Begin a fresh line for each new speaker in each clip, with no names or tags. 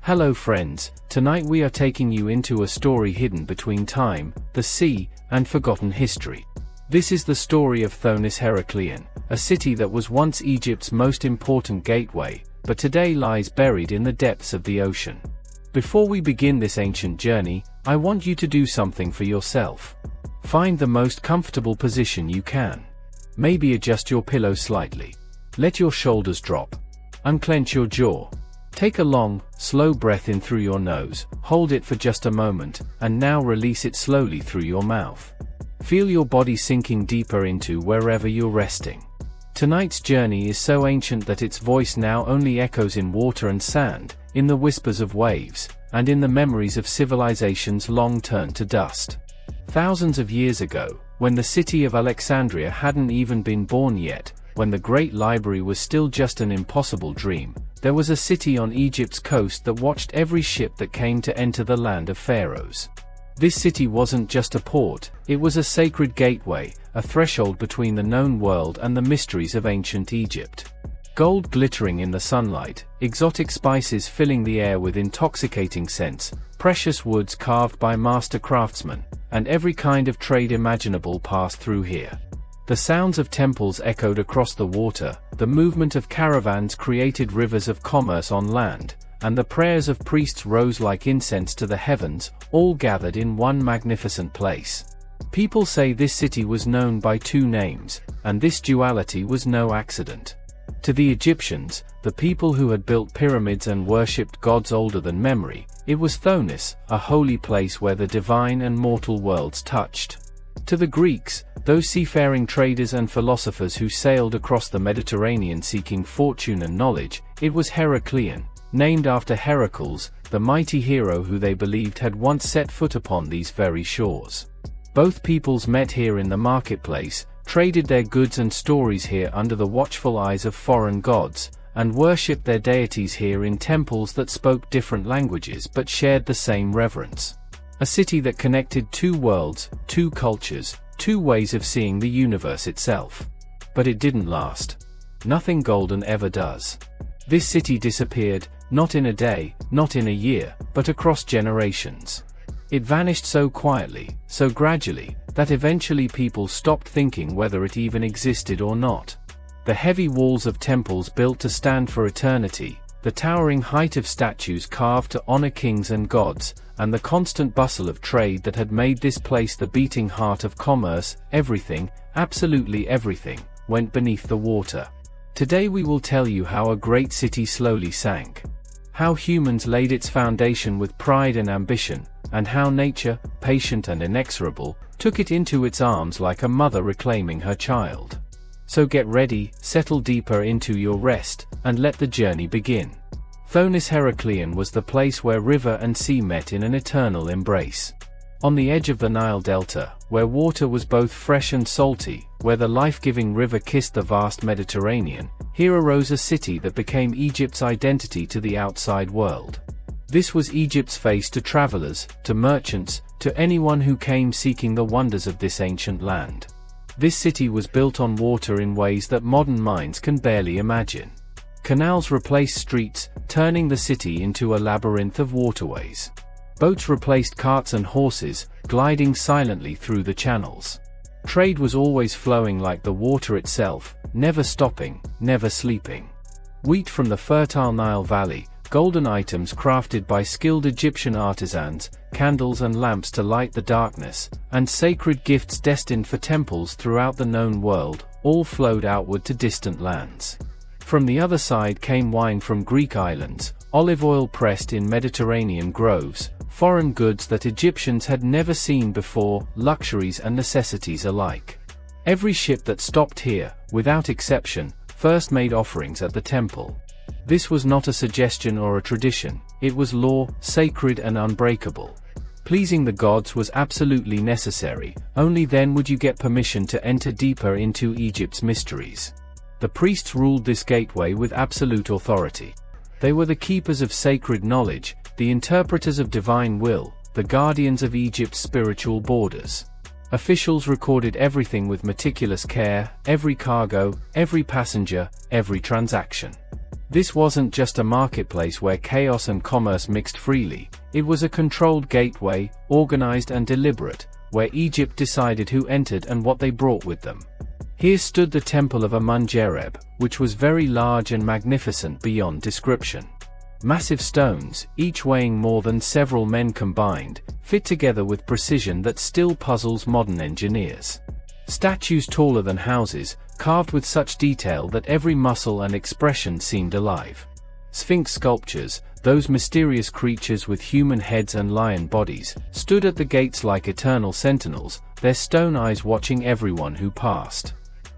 Hello friends, tonight we are taking you into a story hidden between time, the sea, and forgotten history. This is the story of Thonis Heracleion, a city that was once Egypt's most important gateway, but today lies buried in the depths of the ocean. Before we begin this ancient journey, I want you to do something for yourself. Find the most comfortable position you can. Maybe adjust your pillow slightly. Let your shoulders drop. Unclench your jaw. Take a long, slow breath in through your nose, hold it for just a moment, and now release it slowly through your mouth. Feel your body sinking deeper into wherever you're resting. Tonight's journey is so ancient that its voice now only echoes in water and sand, in the whispers of waves, and in the memories of civilizations long turned to dust. Thousands of years ago, when the city of Alexandria hadn't even been born yet, when the Great Library was still just an impossible dream, there was a city on Egypt's coast that watched every ship that came to enter the land of pharaohs. This city wasn't just a port, it was a sacred gateway, a threshold between the known world and the mysteries of ancient Egypt. Gold glittering in the sunlight, exotic spices filling the air with intoxicating scents, precious woods carved by master craftsmen, and every kind of trade imaginable passed through here. The sounds of temples echoed across the water, the movement of caravans created rivers of commerce on land, and the prayers of priests rose like incense to the heavens, all gathered in one magnificent place. People say this city was known by two names, and this duality was no accident. To the Egyptians, the people who had built pyramids and worshipped gods older than memory, it was Thonis, a holy place where the divine and mortal worlds touched. To the Greeks, those seafaring traders and philosophers who sailed across the Mediterranean seeking fortune and knowledge, it was Heracleion, named after Heracles, the mighty hero who they believed had once set foot upon these very shores. Both peoples met here in the marketplace, traded their goods and stories here under the watchful eyes of foreign gods, and worshipped their deities here in temples that spoke different languages but shared the same reverence. A city that connected two worlds, two cultures, two ways of seeing the universe itself. But it didn't last. Nothing golden ever does. This city disappeared, not in a day, not in a year, but across generations. It vanished so quietly, so gradually, that eventually people stopped thinking whether it even existed or not. The heavy walls of temples built to stand for eternity, the towering height of statues carved to honor kings and gods, and the constant bustle of trade that had made this place the beating heart of commerce, everything, absolutely everything, went beneath the water. Today we will tell you how a great city slowly sank. How humans laid its foundation with pride and ambition, and how nature, patient and inexorable, took it into its arms like a mother reclaiming her child. So get ready, settle deeper into your rest, and let the journey begin. Thonis Heracleion was the place where river and sea met in an eternal embrace. On the edge of the Nile Delta, where water was both fresh and salty, where the life-giving river kissed the vast Mediterranean, here arose a city that became Egypt's identity to the outside world. This was Egypt's face to travelers, to merchants, to anyone who came seeking the wonders of this ancient land. This city was built on water in ways that modern minds can barely imagine. Canals replaced streets, turning the city into a labyrinth of waterways. Boats replaced carts and horses, gliding silently through the channels. Trade was always flowing like the water itself, never stopping, never sleeping. Wheat from the fertile Nile Valley, golden items crafted by skilled Egyptian artisans, candles and lamps to light the darkness, and sacred gifts destined for temples throughout the known world, all flowed outward to distant lands. From the other side came wine from Greek islands, olive oil pressed in Mediterranean groves, foreign goods that Egyptians had never seen before, luxuries and necessities alike. Every ship that stopped here, without exception, first made offerings at the temple. This was not a suggestion or a tradition, it was law, sacred and unbreakable. Pleasing the gods was absolutely necessary, only then would you get permission to enter deeper into Egypt's mysteries. The priests ruled this gateway with absolute authority. They were the keepers of sacred knowledge, the interpreters of divine will, the guardians of Egypt's spiritual borders. Officials recorded everything with meticulous care, every cargo, every passenger, every transaction. This wasn't just a marketplace where chaos and commerce mixed freely, it was a controlled gateway, organized and deliberate, where Egypt decided who entered and what they brought with them. Here stood the temple of Amun-Jereb, which was very large and magnificent beyond description. Massive stones, each weighing more than several men combined, fit together with precision that still puzzles modern engineers. Statues taller than houses, carved with such detail that every muscle and expression seemed alive. Sphinx sculptures, those mysterious creatures with human heads and lion bodies, stood at the gates like eternal sentinels, their stone eyes watching everyone who passed.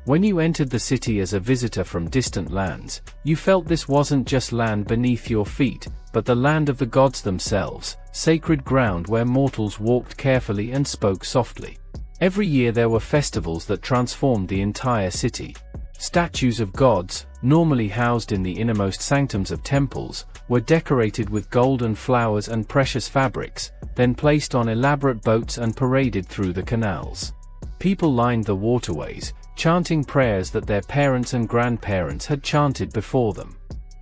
When you entered the city as a visitor from distant lands, you felt this wasn't just land beneath your feet, but the land of the gods themselves, sacred ground where mortals walked carefully and spoke softly. Every year there were festivals that transformed the entire city. Statues of gods, normally housed in the innermost sanctums of temples, were decorated with golden flowers and precious fabrics, then placed on elaborate boats and paraded through the canals. People lined the waterways, chanting prayers that their parents and grandparents had chanted before them.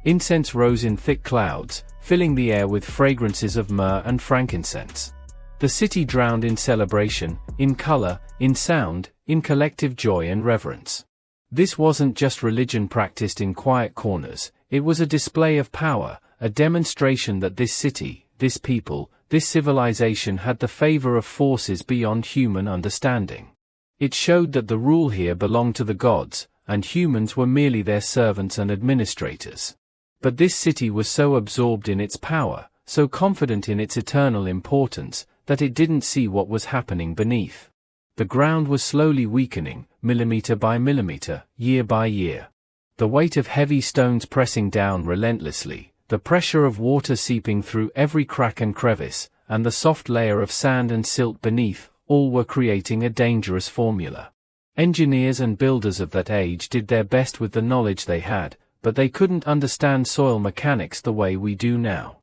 Incense rose in thick clouds, filling the air with fragrances of myrrh and frankincense. The city drowned in celebration, in color, in sound, in collective joy and reverence. This wasn't just religion practiced in quiet corners, it was a display of power, a demonstration that this city, this people, this civilization had the favor of forces beyond human understanding. It showed that the rule here belonged to the gods, and humans were merely their servants and administrators. But this city was so absorbed in its power, so confident in its eternal importance, that it didn't see what was happening beneath. The ground was slowly weakening, millimeter by millimeter, year by year. The weight of heavy stones pressing down relentlessly, the pressure of water seeping through every crack and crevice, and the soft layer of sand and silt beneath, all were creating a dangerous formula. Engineers and builders of that age did their best with the knowledge they had, but they couldn't understand soil mechanics the way we do now.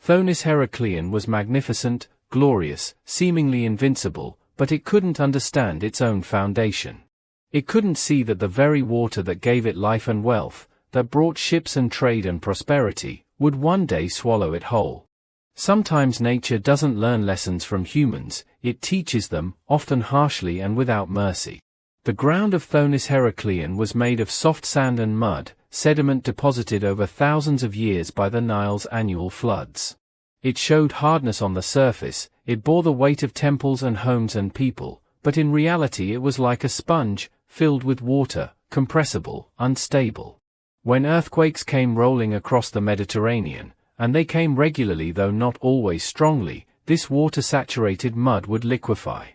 Thonis Heraclean was magnificent, glorious, seemingly invincible, but it couldn't understand its own foundation. It couldn't see that the very water that gave it life and wealth, that brought ships and trade and prosperity, would one day swallow it whole. Sometimes nature doesn't learn lessons from humans, it teaches them, often harshly and without mercy. The ground of Thonis Heraclean was made of soft sand and mud, sediment deposited over thousands of years by the Nile's annual floods. It showed hardness on the surface, it bore the weight of temples and homes and people, but in reality it was like a sponge, filled with water, compressible, unstable. When earthquakes came rolling across the Mediterranean, and they came regularly though not always strongly, this water-saturated mud would liquefy.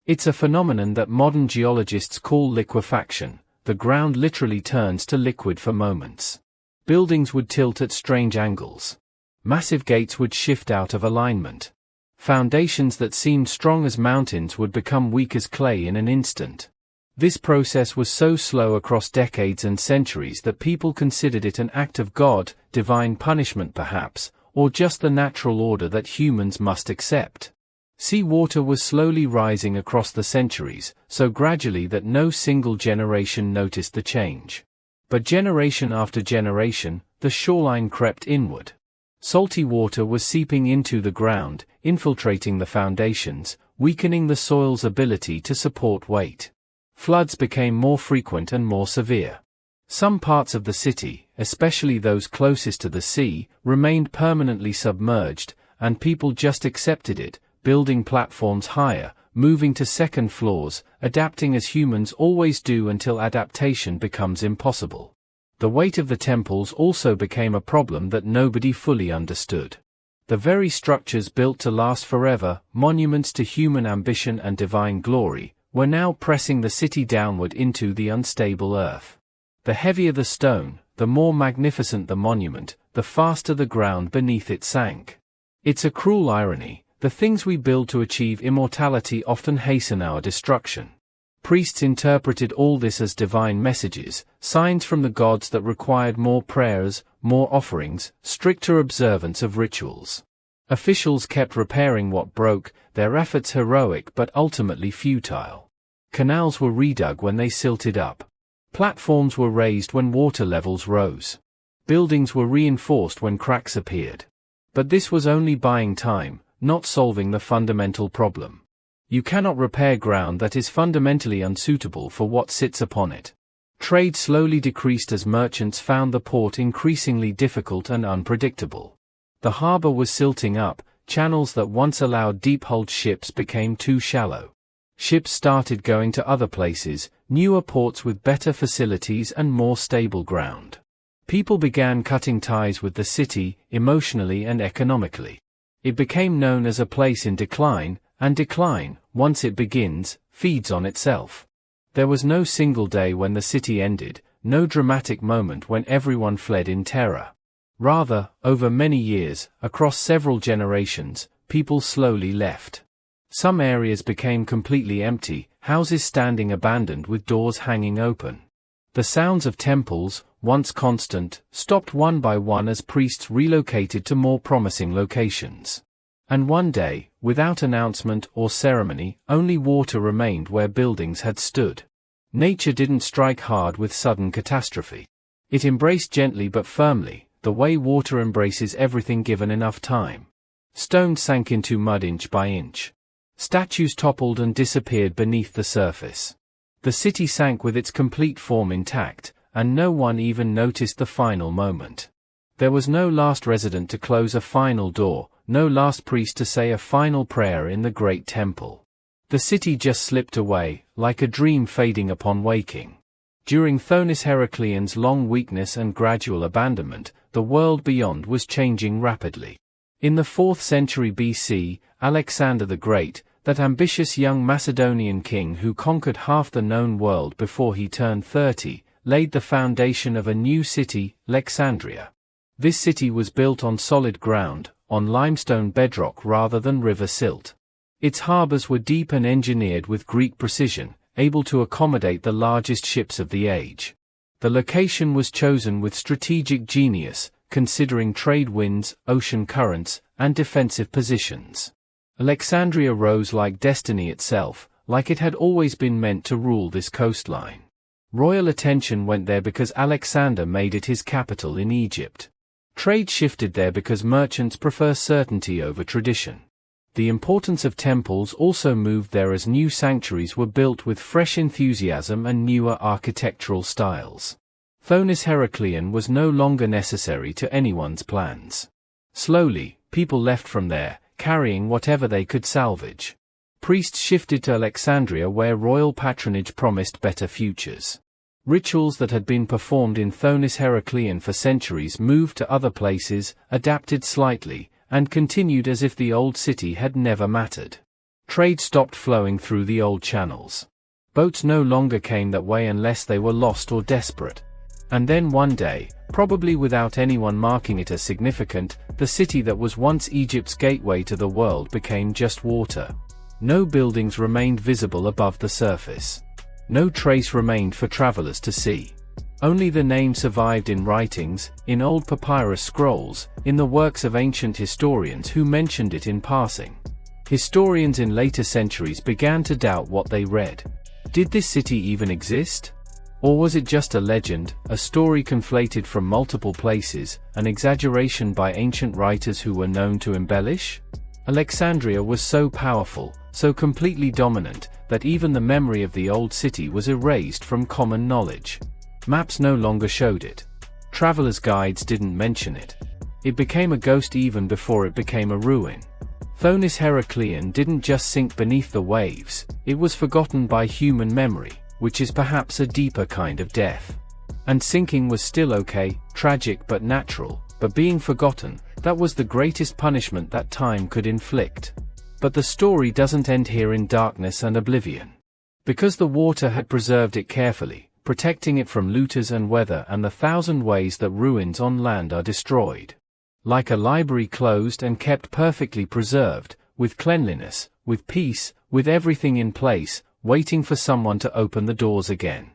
It's a phenomenon that modern geologists call liquefaction. The ground literally turns to liquid for moments. Buildings would tilt at strange angles. Massive gates would shift out of alignment. Foundations that seemed strong as mountains would become weak as clay in an instant. This process was so slow across decades and centuries that people considered it an act of God, divine punishment perhaps, or just the natural order that humans must accept. Seawater was slowly rising across the centuries, so gradually that no single generation noticed the change. But generation after generation, the shoreline crept inward. Salty water was seeping into the ground, infiltrating the foundations, weakening the soil's ability to support weight. Floods became more frequent and more severe. Some parts of the city, especially those closest to the sea, remained permanently submerged, and people just accepted it, building platforms higher, moving to second floors, adapting as humans always do until adaptation becomes impossible. The weight of the temples also became a problem that nobody fully understood. The very structures built to last forever, monuments to human ambition and divine glory, were now pressing the city downward into the unstable earth. The heavier the stone, the more magnificent the monument, the faster the ground beneath it sank. It's a cruel irony, the things we build to achieve immortality often hasten our destruction. Priests interpreted all this as divine messages, signs from the gods that required more prayers, more offerings, stricter observance of rituals. Officials kept repairing what broke, their efforts heroic but ultimately futile. Canals were redug when they silted up. Platforms were raised when water levels rose. Buildings were reinforced when cracks appeared. But this was only buying time, not solving the fundamental problem. You cannot repair ground that is fundamentally unsuitable for what sits upon it. Trade slowly decreased as merchants found the port increasingly difficult and unpredictable. The harbor was silting up, channels that once allowed deep-hulled ships became too shallow. Ships started going to other places, newer ports with better facilities and more stable ground. People began cutting ties with the city, emotionally and economically. It became known as a place in decline, and decline, once it begins, feeds on itself. There was no single day when the city ended, no dramatic moment when everyone fled in terror. Rather, over many years, across several generations, people slowly left. Some areas became completely empty, houses standing abandoned with doors hanging open. The sounds of temples, once constant, stopped one by one as priests relocated to more promising locations. And one day, without announcement or ceremony, only water remained where buildings had stood. Nature didn't strike hard with sudden catastrophe. It embraced gently but firmly, the way water embraces everything given enough time. Stones sank into mud inch by inch. Statues toppled and disappeared beneath the surface. The city sank with its complete form intact, and no one even noticed the final moment. There was no last resident to close a final door, no last priest to say a final prayer in the great temple. The city just slipped away, like a dream fading upon waking. During Thonis Heracleon's long weakness and gradual abandonment, the world beyond was changing rapidly. In the 4th century BC, Alexander the Great, that ambitious young Macedonian king who conquered half the known world before he turned 30, laid the foundation of a new city, Alexandria. This city was built on solid ground, on limestone bedrock rather than river silt. Its harbors were deep and engineered with Greek precision, able to accommodate the largest ships of the age. The location was chosen with strategic genius, considering trade winds, ocean currents, and defensive positions. Alexandria rose like destiny itself, like it had always been meant to rule this coastline. Royal attention went there because Alexander made it his capital in Egypt. Trade shifted there because merchants prefer certainty over tradition. The importance of temples also moved there as new sanctuaries were built with fresh enthusiasm and newer architectural styles. Thonis Heracleon was no longer necessary to anyone's plans. Slowly, people left from there, carrying whatever they could salvage. Priests shifted to Alexandria where royal patronage promised better futures. Rituals that had been performed in Thonis Heracleon for centuries moved to other places, adapted slightly, and continued as if the old city had never mattered. Trade stopped flowing through the old channels. Boats no longer came that way unless they were lost or desperate. And then one day, probably without anyone marking it as significant, the city that was once Egypt's gateway to the world became just water. No buildings remained visible above the surface. No trace remained for travelers to see. Only the name survived in writings, in old papyrus scrolls, in the works of ancient historians who mentioned it in passing. Historians in later centuries began to doubt what they read. Did this city even exist? Or was it just a legend, a story conflated from multiple places, an exaggeration by ancient writers who were known to embellish? Alexandria was so powerful, so completely dominant, that even the memory of the old city was erased from common knowledge. Maps no longer showed it. Travelers' guides didn't mention it. It became a ghost even before it became a ruin. Thonis Heracleon didn't just sink beneath the waves, it was forgotten by human memory, which is perhaps a deeper kind of death. And sinking was still okay, tragic but natural, but being forgotten, that was the greatest punishment that time could inflict. But the story doesn't end here in darkness and oblivion. Because the water had preserved it carefully, protecting it from looters and weather and the 1,000 ways that ruins on land are destroyed. Like a library closed and kept perfectly preserved, with cleanliness, with peace, with everything in place, waiting for someone to open the doors again.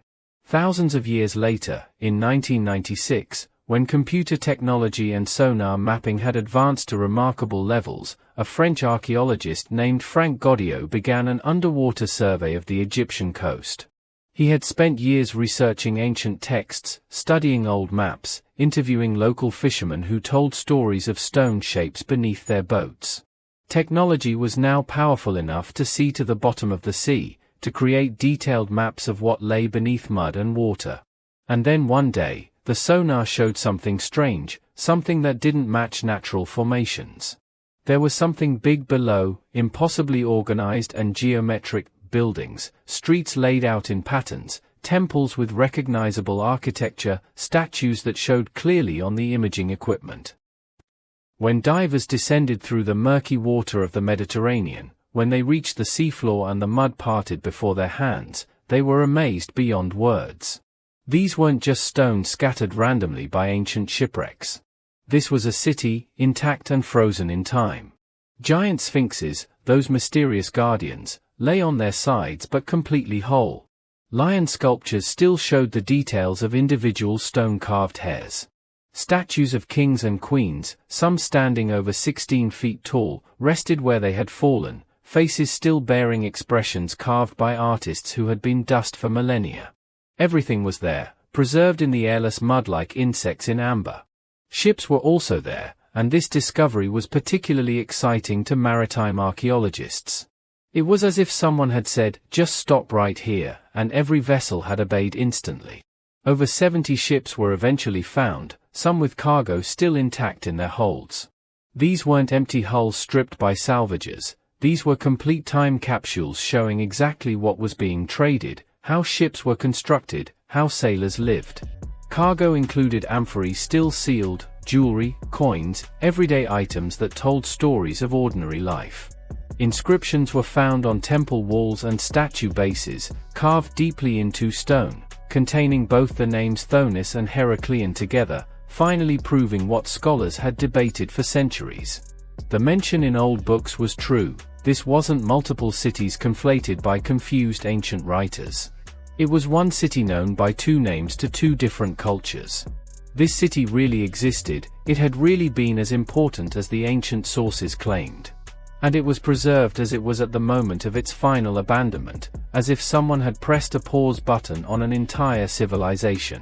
Thousands of years later, in 1996, when computer technology and sonar mapping had advanced to remarkable levels, a French archaeologist named Frank Goddio began an underwater survey of the Egyptian coast. He had spent years researching ancient texts, studying old maps, interviewing local fishermen who told stories of stone shapes beneath their boats. Technology was now powerful enough to see to the bottom of the sea, to create detailed maps of what lay beneath mud and water. And then one day, the sonar showed something strange, something that didn't match natural formations. There was something big below, impossibly organized and geometric: buildings, streets laid out in patterns, temples with recognizable architecture, statues that showed clearly on the imaging equipment. When divers descended through the murky water of the Mediterranean, when they reached the seafloor and the mud parted before their hands, they were amazed beyond words. These weren't just stones scattered randomly by ancient shipwrecks. This was a city, intact and frozen in time. Giant sphinxes, those mysterious guardians, lay on their sides but completely whole. Lion sculptures still showed the details of individual stone-carved hairs. Statues of kings and queens, some standing over 16 feet tall, rested where they had fallen, faces still bearing expressions carved by artists who had been dust for millennia. Everything was there, preserved in the airless mud like insects in amber. Ships were also there, and this discovery was particularly exciting to maritime archaeologists. It was as if someone had said, "Just stop right here," and every vessel had obeyed instantly. Over 70 ships were eventually found, some with cargo still intact in their holds. These weren't empty hulls stripped by salvagers, these were complete time capsules showing exactly what was being traded, how ships were constructed, how sailors lived. Cargo included amphorae still sealed, jewelry, coins, everyday items that told stories of ordinary life. Inscriptions were found on temple walls and statue bases, carved deeply into stone, containing both the names Thonis and Heraclean together, finally proving what scholars had debated for centuries. The mention in old books was true. This wasn't multiple cities conflated by confused ancient writers. It was one city known by two names to two different cultures. This city really existed, it had really been as important as the ancient sources claimed. And it was preserved as it was at the moment of its final abandonment, as if someone had pressed a pause button on an entire civilization.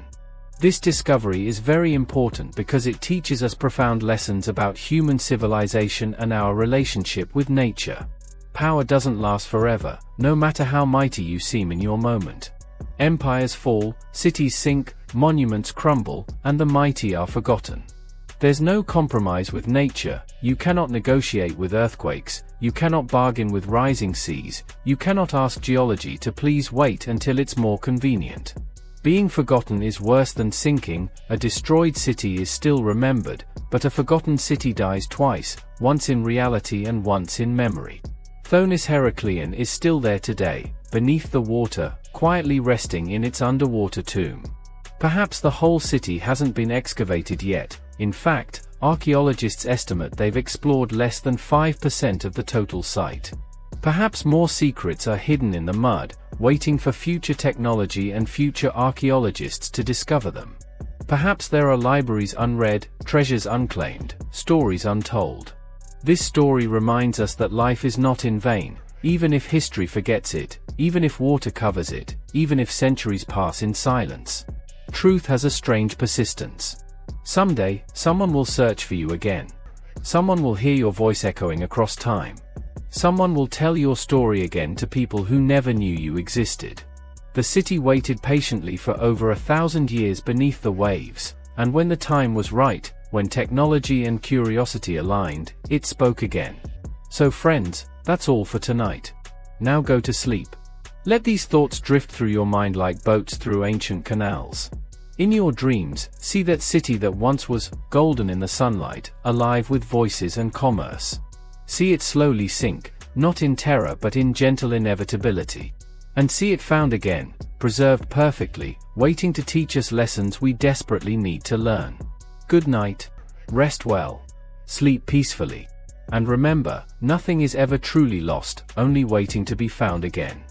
This discovery is very important because it teaches us profound lessons about human civilization and our relationship with nature. Power doesn't last forever, no matter how mighty you seem in your moment. Empires fall, cities sink, monuments crumble, and the mighty are forgotten. There's no compromise with nature, you cannot negotiate with earthquakes, you cannot bargain with rising seas, you cannot ask geology to please wait until it's more convenient. Being forgotten is worse than sinking. A destroyed city is still remembered, but a forgotten city dies twice, once in reality and once in memory. Thonis Heraclean is still there today, beneath the water, quietly resting in its underwater tomb. Perhaps the whole city hasn't been excavated yet. In fact, archaeologists estimate they've explored less than 5% of the total site. Perhaps more secrets are hidden in the mud, waiting for future technology and future archaeologists to discover them. Perhaps there are libraries unread, treasures unclaimed, stories untold. This story reminds us that life is not in vain, even if history forgets it, even if water covers it, even if centuries pass in silence. Truth has a strange persistence. Someday, someone will search for you again. Someone will hear your voice echoing across time. Someone will tell your story again to people who never knew you existed. The city waited patiently for over 1,000 years beneath the waves, and when the time was right, when technology and curiosity aligned, it spoke again. So friends, that's all for tonight. Now go to sleep. Let these thoughts drift through your mind like boats through ancient canals. In your dreams, see that city that once was golden in the sunlight, alive with voices and commerce. See it slowly sink, not in terror but in gentle inevitability. And see it found again, preserved perfectly, waiting to teach us lessons we desperately need to learn. Good night. Rest well. Sleep peacefully. And remember, nothing is ever truly lost, only waiting to be found again.